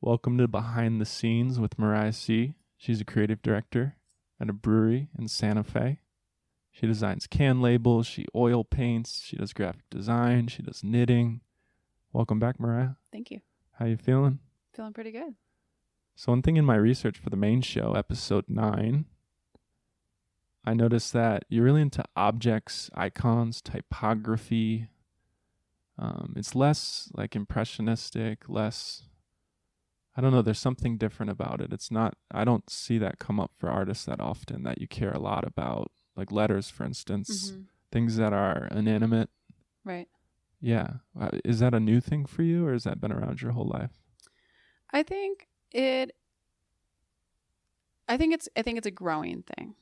Welcome to Behind the Scenes with Mariah Scee. She's a creative director at a brewery in Santa Fe. She designs can labels, she oil paints, she does graphic design, she does knitting. Welcome back, Mariah. Thank you. How you feeling? Feeling pretty good. So one thing in my research for the main show, episode 9, I noticed that you're really into objects, icons, typography. It's less like impressionistic, less... I don't know, there's something different about it. It's not, I don't see that come up for artists that often, that you care a lot about, like letters, for instance, things that are inanimate. Right. Yeah. Is that a new thing for you, or has that been around your whole life? I think it's a growing thing.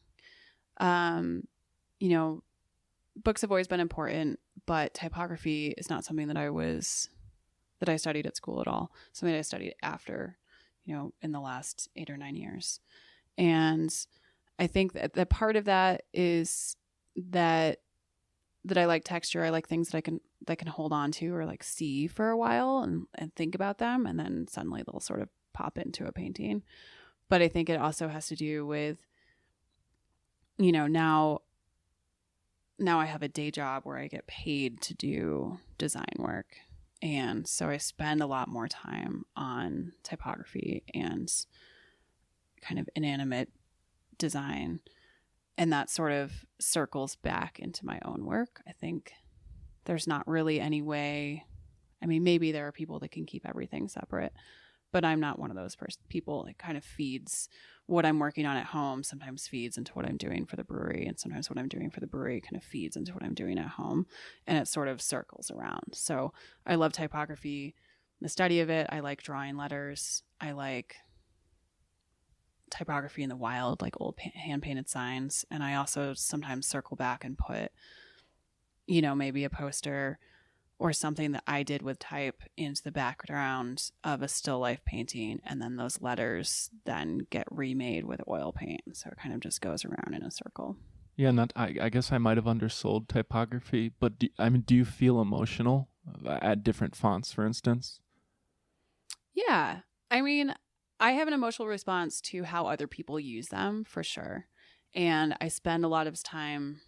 Books have always been important, but typography is not something that I studied at school at all. Something that I studied after, in the last 8 or 9 years. And I think that part of that is that I like texture. I like things that I can hold on to or like see for a while and think about them, and then suddenly they'll sort of pop into a painting. But I think it also has to do with, now I have a day job where I get paid to do design work. And so I spend a lot more time on typography and kind of inanimate design. And that sort of circles back into my own work. I think there's not really any way. I mean, maybe there are people that can keep everything separate, but I'm not one of those people. It kind of feeds what I'm working on at home, sometimes feeds into what I'm doing for the brewery, and sometimes what I'm doing for the brewery kind of feeds into what I'm doing at home, and it sort of circles around. So I love typography, the study of it. I like drawing letters. I like typography in the wild, like old hand-painted signs. And I also sometimes circle back and put, maybe a poster or something that I did with type into the background of a still life painting. And then those letters then get remade with oil paint. So it kind of just goes around in a circle. Yeah, I guess I might have undersold typography, but do you feel emotional at different fonts, for instance? Yeah. I mean, I have an emotional response to how other people use them, for sure. And I spend a lot of time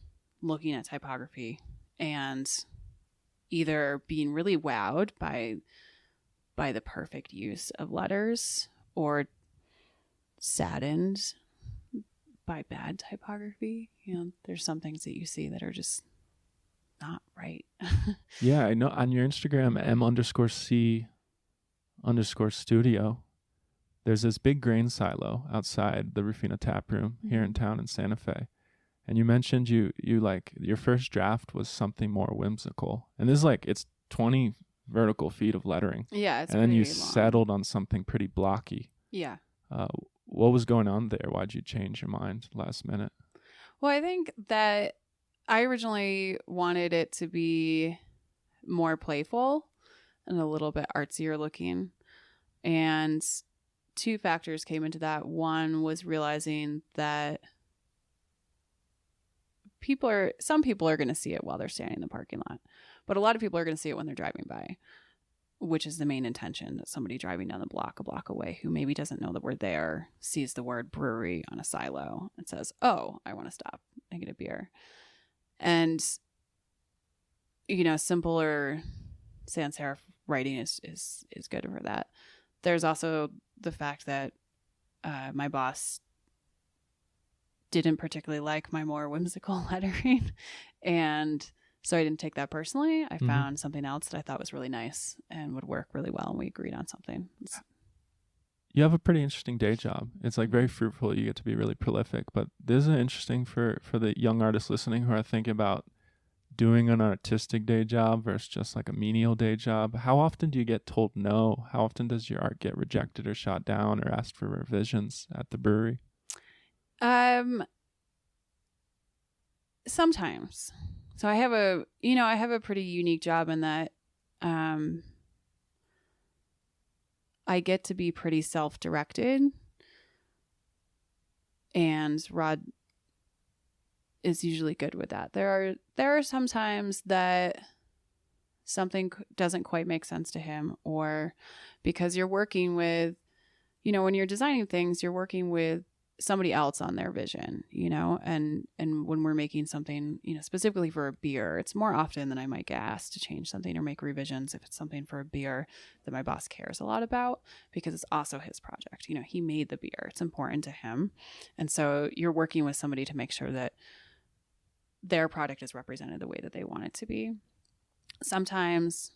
looking at typography and either being really wowed by the perfect use of letters, or saddened by bad typography. There's some things that you see that are just not right. Yeah, I know on your Instagram, M_C_studio, there's this big grain silo outside the Rufina tap room here in town in Santa Fe. And you mentioned you like your first draft was something more whimsical. And this is like, it's 20 vertical feet of lettering. Yeah, it's and then you long. settled on something pretty blocky. Yeah. What was going on there? Why'd you change your mind last minute? Well, I think that I originally wanted it to be more playful and a little bit artsier looking. And 2 factors came into that. One was realizing that some people are going to see it while they're standing in the parking lot, but a lot of people are going to see it when they're driving by, which is the main intention, that somebody driving down the block, a block away, who maybe doesn't know that we're there, sees the word brewery on a silo and says, oh, I want to stop and get a beer. And, simpler sans serif writing is good for that. There's also the fact that my boss didn't particularly like my more whimsical lettering, and so I didn't take that personally. I found something else that I thought was really nice and would work really well, and we agreed on something. You have a pretty interesting day job. It's like very fruitful. You get to be really prolific, but this is interesting for the young artists listening who are thinking about doing an artistic day job versus just like a menial day job. How often do you get told no? How often does your art get rejected or shot down or asked for revisions at the brewery? Sometimes. So I have a pretty unique job in that I get to be pretty self-directed, and Rod is usually good with that. There are some times that something doesn't quite make sense to him, or because you're working with, when you're designing things, you're working with somebody else on their vision, and when we're making something, specifically for a beer, it's more often than I might get asked to change something or make revisions if it's something for a beer that my boss cares a lot about, because it's also his project. He made the beer. It's important to him. And so you're working with somebody to make sure that their product is represented the way that they want it to be. Sometimes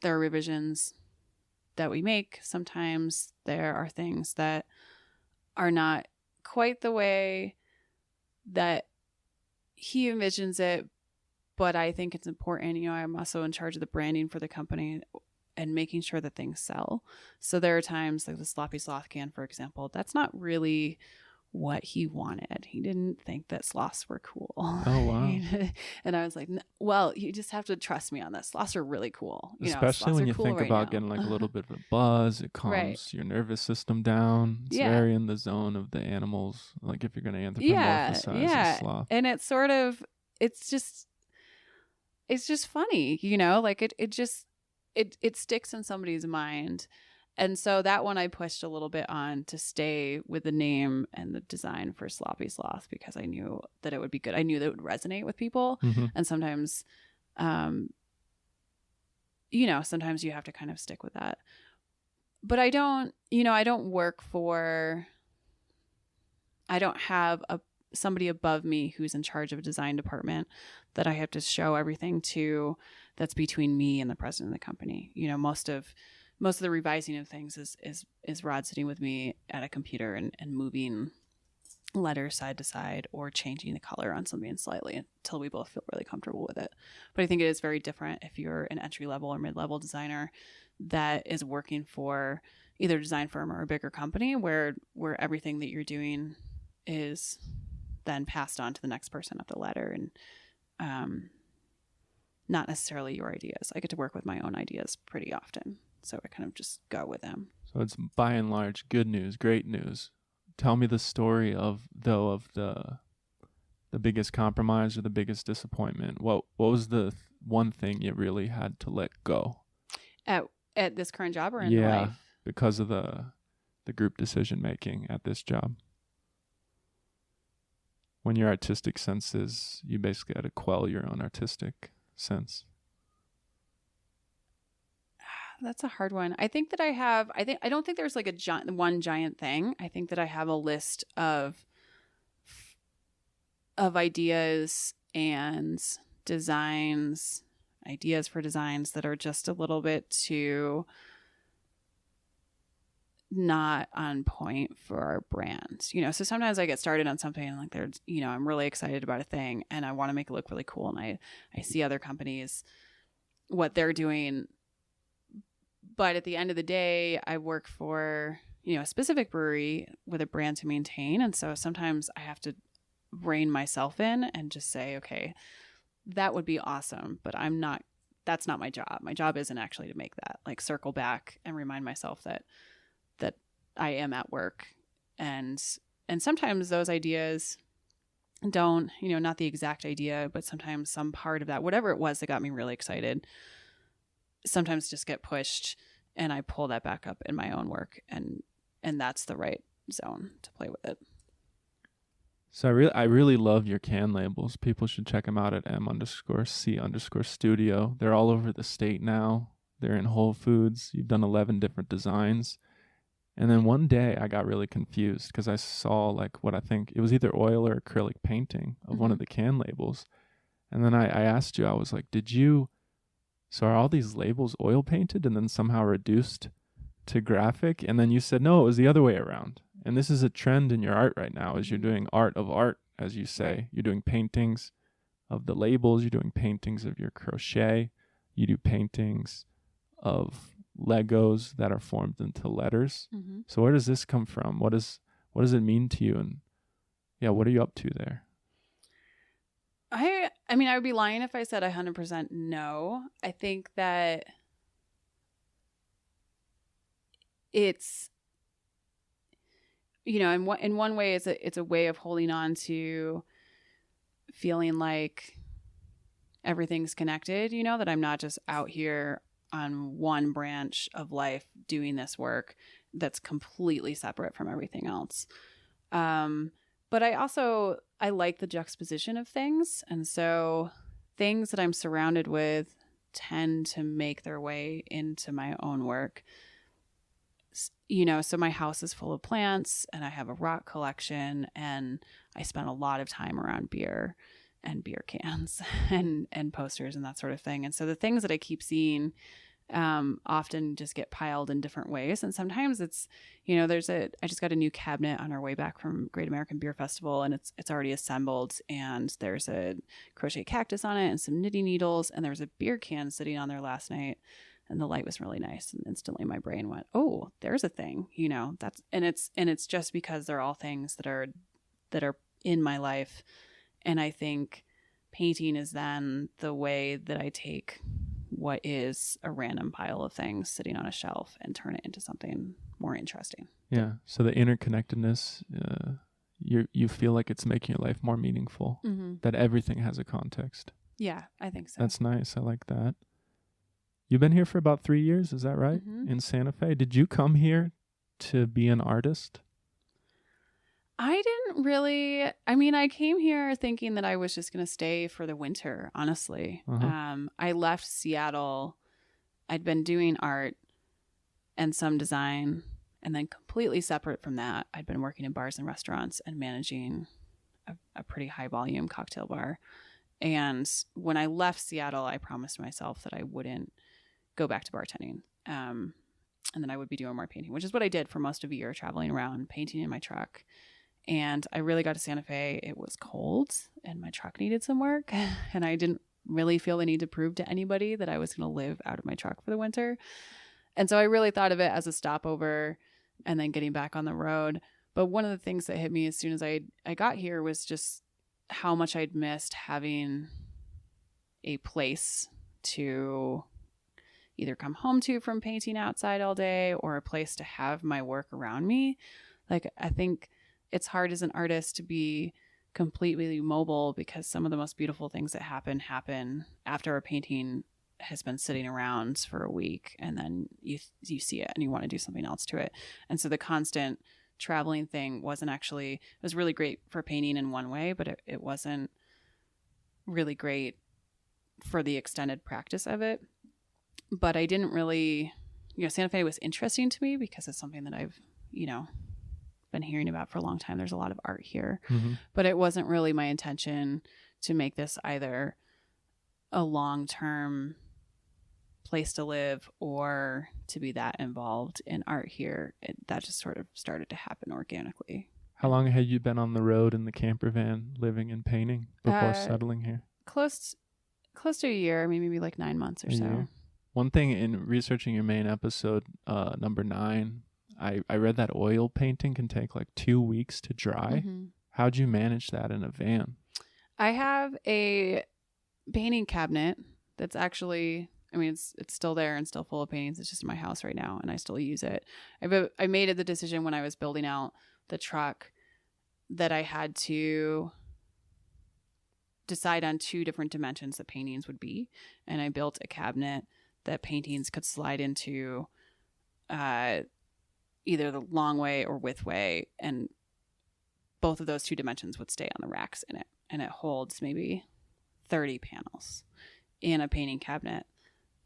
there are revisions that we make. Sometimes there are things that are not quite the way that he envisions it, but I think it's important. I'm also in charge of the branding for the company and making sure that things sell. So there are times like the Sloppy Sloth can, for example, that's not really what he wanted. He didn't think that sloths were cool. Oh, wow. And I was like, well, you just have to trust me on this. Sloths are really cool. Especially when you cool think right about now. getting like a little bit of a buzz, it calms your nervous system down. It's very in the zone of the animals. Like if you're going to anthropomorphize a sloth. And it's sort of, it's just funny, like it sticks in somebody's mind. And so that one I pushed a little bit on to stay with the name and the design for Sloppy Sloth, because I knew that it would be good. I knew that it would resonate with people. Mm-hmm. And sometimes, sometimes you have to kind of stick with that. But I don't have somebody above me who's in charge of a design department that I have to show everything to. That's between me and the president of the company. Most of the revising of things is Rod sitting with me at a computer and moving letters side to side or changing the color on something slightly until we both feel really comfortable with it. But I think it is very different if you're an entry-level or mid-level designer that is working for either a design firm or a bigger company where everything that you're doing is then passed on to the next person up the ladder, and not necessarily your ideas. I get to work with my own ideas pretty often. So I kind of just go with them. So it's by and large good news, great news. Tell me the story of the biggest compromise or the biggest disappointment. What was the one thing you really had to let go? At this current job or in life? Because of the group decision making at this job. When your artistic senses, you basically had to quell your own artistic sense. That's a hard one. I think that I don't think there's like one giant thing. I think that I have a list of ideas and designs, ideas for designs that are just a little bit too not on point for our brand. So sometimes I get started on something and like there's, I'm really excited about a thing and I want to make it look really cool. And I see other companies, what they're doing. But at the end of the day, I work for, a specific brewery with a brand to maintain. And so sometimes I have to rein myself in and just say, okay, that would be awesome, but that's not my job. My job isn't actually to make that. Like circle back and remind myself that I am at work. And sometimes those ideas don't, not the exact idea, but sometimes some part of that, whatever it was that got me really excited, sometimes just get pushed and I pull that back up in my own work, and that's the right zone to play with it. So I really love your can labels. People should check them out at m_c_studio. They're all over the state now. They're in Whole Foods. You've done 11 different designs. And then one day I got really confused because I saw like what I think it was either oil or acrylic painting of one of the can labels. And then I asked you, I was like, so are all these labels oil painted and then somehow reduced to graphic? And then you said, no, it was the other way around. And this is a trend in your art right now, is you're doing art of art, as you say. Right. You're doing paintings of the labels. You're doing paintings of your crochet. You do paintings of Legos that are formed into letters. Mm-hmm. So where does this come from? What does it mean to you? And what are you up to there? I mean, I would be lying if I said 100% no. I think that it's, in one way, it's a way of holding on to feeling like everything's connected, you know, that I'm not just out here on one branch of life doing this work that's completely separate from everything else. But I like the juxtaposition of things. And so things that I'm surrounded with tend to make their way into my own work. You know, so my house is full of plants and I have a rock collection, and I spend a lot of time around beer and beer cans and posters and that sort of thing. And so the things that I keep seeing often just get piled in different ways. And sometimes it's, you know, I just got a new cabinet on our way back from Great American Beer Festival, and it's already assembled, and there's a crochet cactus on it and some knitting needles, and there was a beer can sitting on there last night, and the light was really nice, and instantly my brain went, oh, there's a thing, you know, it's just because they're all things that are in my life. And I think painting is then the way that I take what is a random pile of things sitting on a shelf and turn it into something more interesting. Yeah. So the interconnectedness, you feel like it's making your life more meaningful, that everything has a context. Yeah, I think so. That's nice. I like that. You've been here for about 3 years, is that right? In Santa Fe. Did you come here to be an artist? I didn't really. I mean, I came here thinking that I was just going to stay for the winter, honestly. I left Seattle. I'd been doing art and some design, and then completely separate from that, I'd been working in bars and restaurants and managing a pretty high volume cocktail bar. And when I left Seattle, I promised myself that I wouldn't go back to bartending. And then I would be doing more painting, which is what I did for most of a year, traveling around, painting in my truck. And I really got to Santa Fe. It was cold and my truck needed some work. And I didn't really feel the need to prove to anybody that I was going to live out of my truck for the winter. And so I really thought of it as a stopover and then getting back on the road. But one of the things that hit me as soon as I got here was just how much I'd missed having a place to either come home to from painting outside all day, or a place to have my work around me. Like, I think it's hard as an artist to be completely mobile, because some of the most beautiful things that happen after a painting has been sitting around for a week, and then you see it and you want to do something else to it. And so the constant traveling thing it was really great for painting in one way, but it wasn't really great for the extended practice of it. But I didn't really, Santa Fe was interesting to me because it's something that I've, been hearing about for a long time. There's a lot of art here, but it wasn't really my intention to make this either a long-term place to live or to be that involved in art here. That just sort of started to happen organically. How long had you been on the road in the camper van living and painting before settling here? Close to a year, maybe like 9 months or so. Year. One thing in researching your main episode, number 9, I read that oil painting can take like 2 weeks to dry. How'd you manage that in a van? I have a painting cabinet that's actually, it's still there and still full of paintings. It's just in my house right now and I still use it. I made the decision when I was building out the truck that I had to decide on 2 different dimensions that paintings would be. And I built a cabinet that paintings could slide into either the long way or width way. And both of those 2 dimensions would stay on the racks in it. And it holds maybe 30 panels in a painting cabinet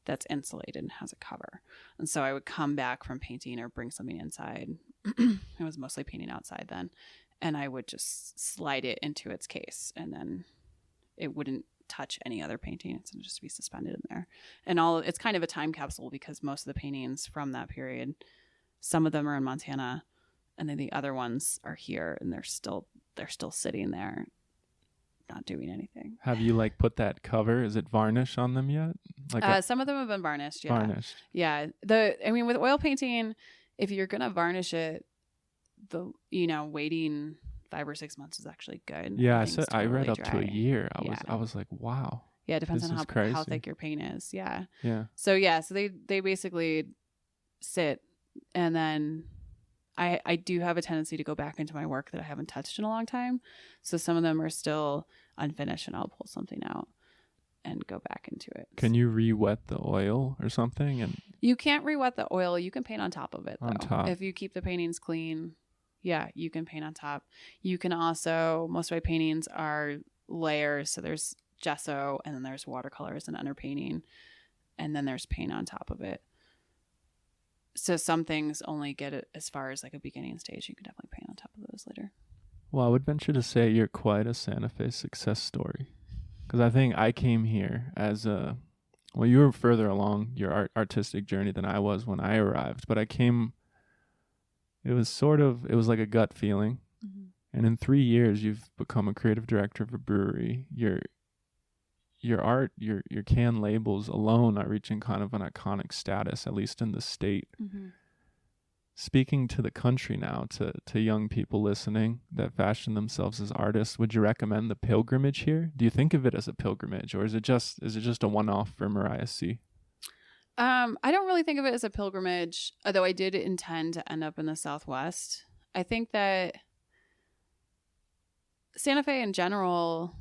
that's insulated and has a cover. And so I would come back from painting or bring something inside. I was mostly painting outside then. And I would just slide it into its case, and then it wouldn't touch any other painting. It's just be suspended in there. And it's kind of a time capsule, because most of the paintings from that period, some of them are in Montana, and then the other ones are here, and they're still sitting there not doing anything. Have you put that cover? Is it varnish on them yet? Some of them have been varnished. Yeah. Varnished. Yeah. With oil painting, if you're gonna varnish it, waiting 5 or 6 months is actually good. Yeah, I read up to a year. I was like, wow. Yeah, it depends on how thick your paint is. Yeah. Yeah. So they basically sit, and then I do have a tendency to go back into my work that I haven't touched in a long time. So some of them are still unfinished, and I'll pull something out. and go back into it. Can you re-wet the oil or something? And You can't re-wet the oil. You can paint on top of it, though. On top. If you keep the paintings clean, yeah, you can paint on top. You can also, most of my paintings are layers. So there's gesso, and then there's watercolors and underpainting, and then there's paint on top of it. So some things only get it as far as like a beginning stage. You can definitely paint on top of those later. well, I would venture to say you're quite a Santa Fe success story. Because I think I came here as a, well, you were further along your artistic journey than I was when I arrived. But I came, it was like a gut feeling. Mm-hmm. And in 3 years, you've become a creative director of a brewery. Your art, your can labels alone are reaching kind of an iconic status, at least in the state. Mm-hmm. Speaking to the country now, to young people listening that fashion themselves as artists, would you recommend the pilgrimage here? Do you think of it as a pilgrimage, or is it just a one-off for Mariah Scee? I don't really think of it as a pilgrimage, although I did intend to end up in the Southwest. I think that Santa Fe in general,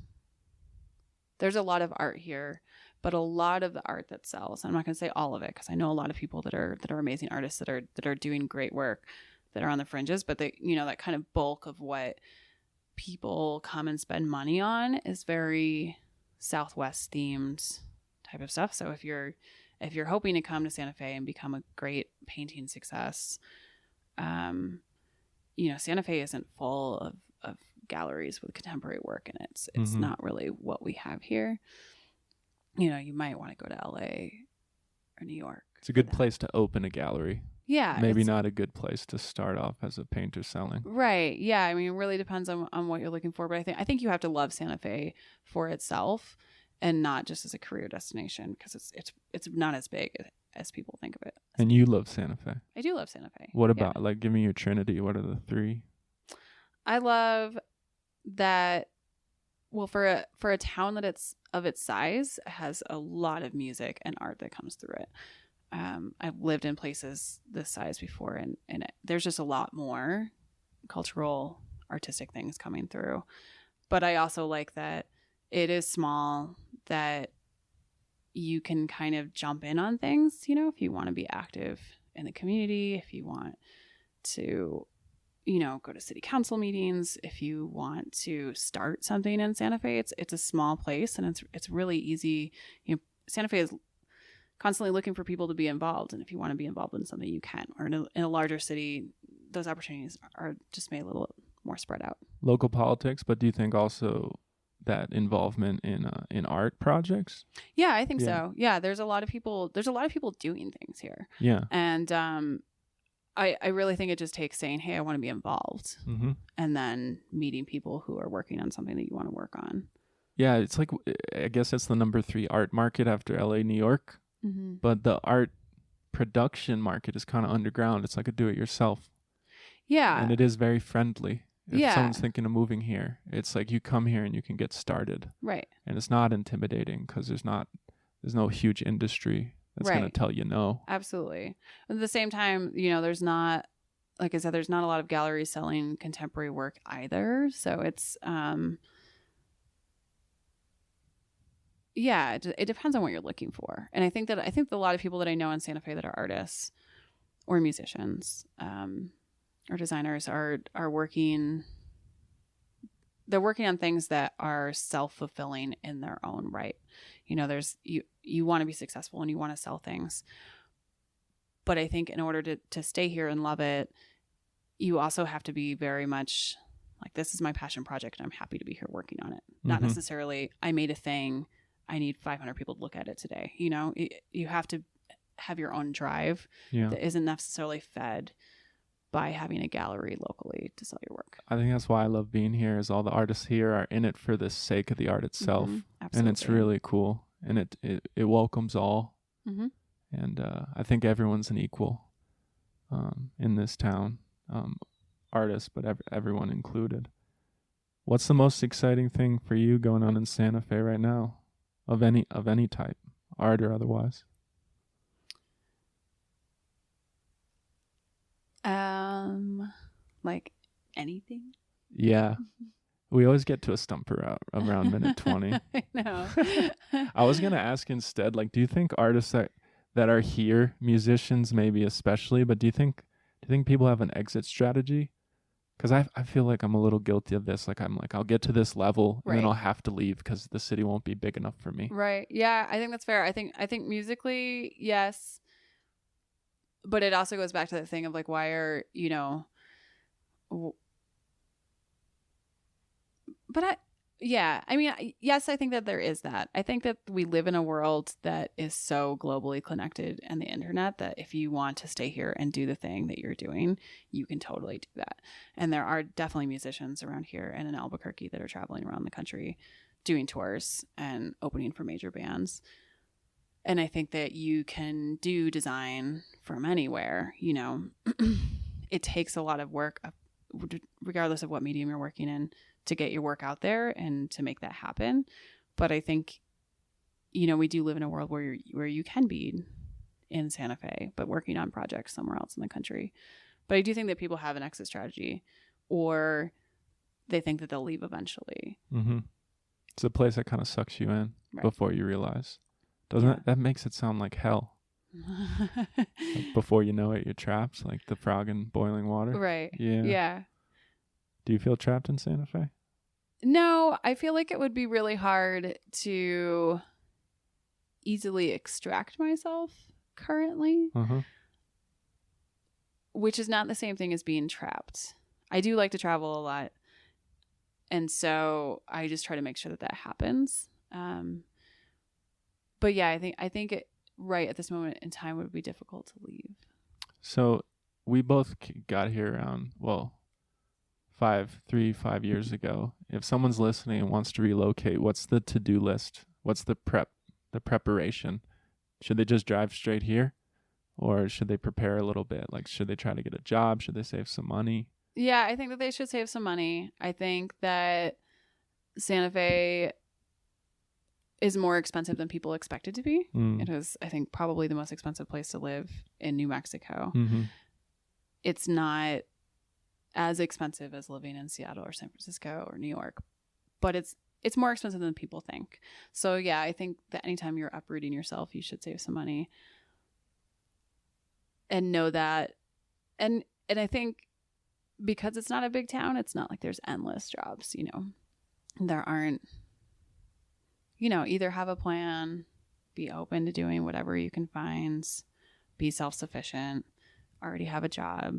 there's a lot of art here, but a lot of the art that sells, I'm not going to say all of it, because I know a lot of people that are amazing artists that are doing great work that are on the fringes, but they, that kind of bulk of what people come and spend money on is very Southwest themed type of stuff. So if you're hoping to come to Santa Fe and become a great painting success, Santa Fe isn't full of galleries with contemporary work in it. It's Mm-hmm. not really what we have here. You might want to go to LA or New York. It's a good place to open a gallery. Yeah. Maybe not a good place to start off as a painter selling. Right. Yeah. I mean, it really depends on what you're looking for. But I think you have to love Santa Fe for itself and not just as a career destination, because it's not as big as people think of it. And you love Santa Fe. I do love Santa Fe. What about, give me your trinity. What are the three? I love that. Well, for a town that it's of its size, has a lot of music and art that comes through it. I've lived in places this size before, and there's just a lot more cultural, artistic things coming through. But I also like that it is small, that you can kind of jump in on things, if you want to be active in the community, if you want to, go to city council meetings, if you want to start something in Santa Fe. It's a small place, and it's really easy. Santa Fe is constantly looking for people to be involved, and if you want to be involved in something, you can. Or in a larger city, those opportunities are just made a little more spread out. Local politics, but do you think also that involvement in art projects? Yeah, I think so. Yeah, there's a lot of people doing things here. Yeah. And I really think it just takes saying, hey, I want to be involved, Mm-hmm. and then meeting people who are working on something that you want to work on. Yeah, it's like, I guess it's the number 3 art market after LA, New York. Mm-hmm. But the art production market is kind of underground. It's like a do-it-yourself. Yeah. And it is very friendly. If Yeah. someone's thinking of moving here, it's like you come here and you can get started. Right. And it's not intimidating because there's no huge industry that's going to Right. tell you no. Absolutely. At the same time, there's not, like I said, there's not a lot of galleries selling contemporary work either. So it's, it depends on what you're looking for. And I think that a lot of people that I know in Santa Fe that are artists or musicians, or designers are working. They're working on things that are self-fulfilling in their own right. There's you want to be successful and you want to sell things. But I think in order to stay here and love it, you also have to be very much like, this is my passion project and I'm happy to be here working on it. Not Mhm. necessarily, I made a thing, I need 500 people to look at it today. You have to have your own drive Yeah. that isn't necessarily fed by having a gallery locally to sell your work. I think that's why I love being here, is all the artists here are in it for the sake of the art itself. Mhm. And it's Absolutely. really cool. And it welcomes all. Mhm. And I think everyone's an equal in this town. Artists, but everyone included. What's the most exciting thing for you going on in Santa Fe right now? Of any type, art or otherwise? Like anything. Yeah. We always get to a stumper out around minute 20. I know. I was going to ask instead, like, do you think artists that are here, musicians maybe especially, but do you think people have an exit strategy? Because I feel like I'm a little guilty of this. Like, I'll get to this level and then Right. I'll have to leave because the city won't be big enough for me. Right. Yeah, I think that's fair. I think musically, yes. But it also goes back to the thing of like, why are, yes, I think that there is that. I think that we live in a world that is so globally connected and the internet that if you want to stay here and do the thing that you're doing, you can totally do that. And there are definitely musicians around here and in Albuquerque that are traveling around the country doing tours and opening for major bands. And I think that you can do design from anywhere, It takes a lot of work, regardless of what medium you're working in, to get your work out there and to make that happen. But I think, we do live in a world where you can be in Santa Fe, but working on projects somewhere else in the country. But I do think that people have an exit strategy, or they think that they'll leave eventually. Mm-hmm. It's a place that kind of sucks you in before you realize. Doesn't it? That makes it sound like hell. Like before you know it, you're trapped, like the frog in boiling water. Right. Yeah. Yeah. Do you feel trapped in Santa Fe? No, I feel like it would be really hard to easily extract myself currently, which is not the same thing as being trapped. I do like to travel a lot, and so I just try to make sure that happens. But yeah, I think it right at this moment in time would be difficult to leave. So we both got here around 5 years ago. If someone's listening and wants to relocate, what's the to-do list? What's the preparation? Should they just drive straight here, or should they prepare a little bit? Like, should they try to get a job? Should they save some money? Yeah, I think that they should save some money. I think that Santa Fe is more expensive than people expect it to be. It is, I think, probably the most expensive place to live in New Mexico. Mm-hmm. It's not as expensive as living in Seattle or San Francisco or New York, but it's more expensive than people think. So yeah, I think that anytime you're uprooting yourself, you should save some money and know that. And I think because it's not a big town, it's not like there's endless jobs, there aren't, either have a plan, be open to doing whatever you can find, be self-sufficient, already have a job.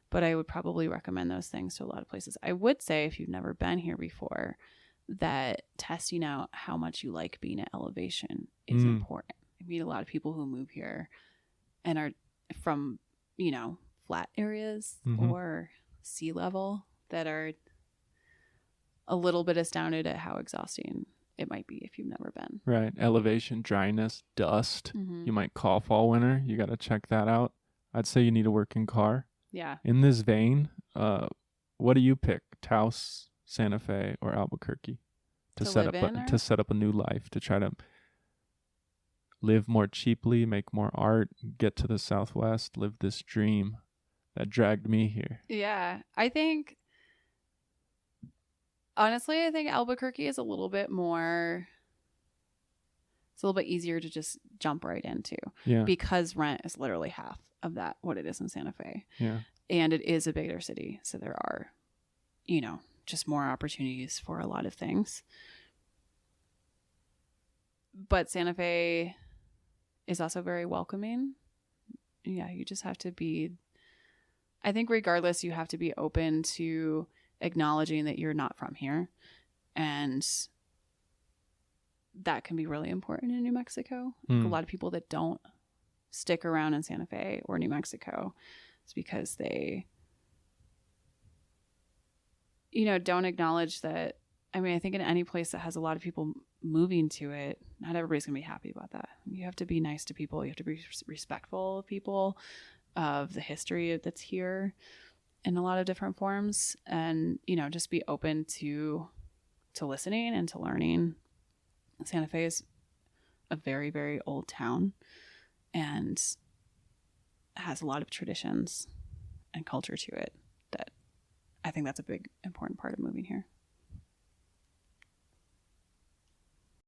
But I would probably recommend those things to a lot of places. I would say, if you've never been here before, that testing out how much you like being at elevation is important. I meet a lot of people who move here and are from, flat areas or sea level that are a little bit astounded at how exhausting it might be if you've never been. Right. Elevation, dryness, dust. You might cough all winter. You got to check that out. I'd say you need a working car. Yeah. In this what do you pick? Taos, Santa Fe, or Albuquerque to set up a new life, to try to live more cheaply, make more art, get to the Southwest, live this dream that dragged me here? Yeah. Honestly, I think Albuquerque is a little bit more, it's a little bit easier to just jump right into. Yeah. Because rent is literally half of that, what it is in Santa Fe. Yeah. And it is a bigger city. So there are, just more opportunities for a lot of things. But Santa Fe is also very welcoming. Yeah, you just have to be, I think regardless, you have to be open to acknowledging that you're not from here. And that can be really important in New Mexico. A lot of people that don't stick around in Santa Fe or New Mexico, it's because they, don't acknowledge that. I mean, I think in any place that has a lot of people moving to it, not everybody's going to be happy about that. You have to be nice to people. You have to be respectful of people, of the history that's here in a lot of different forms, and, just be open to listening and to learning. Santa Fe is a very, very old town and has a lot of traditions and culture to it that I think that's a big, important part of moving here.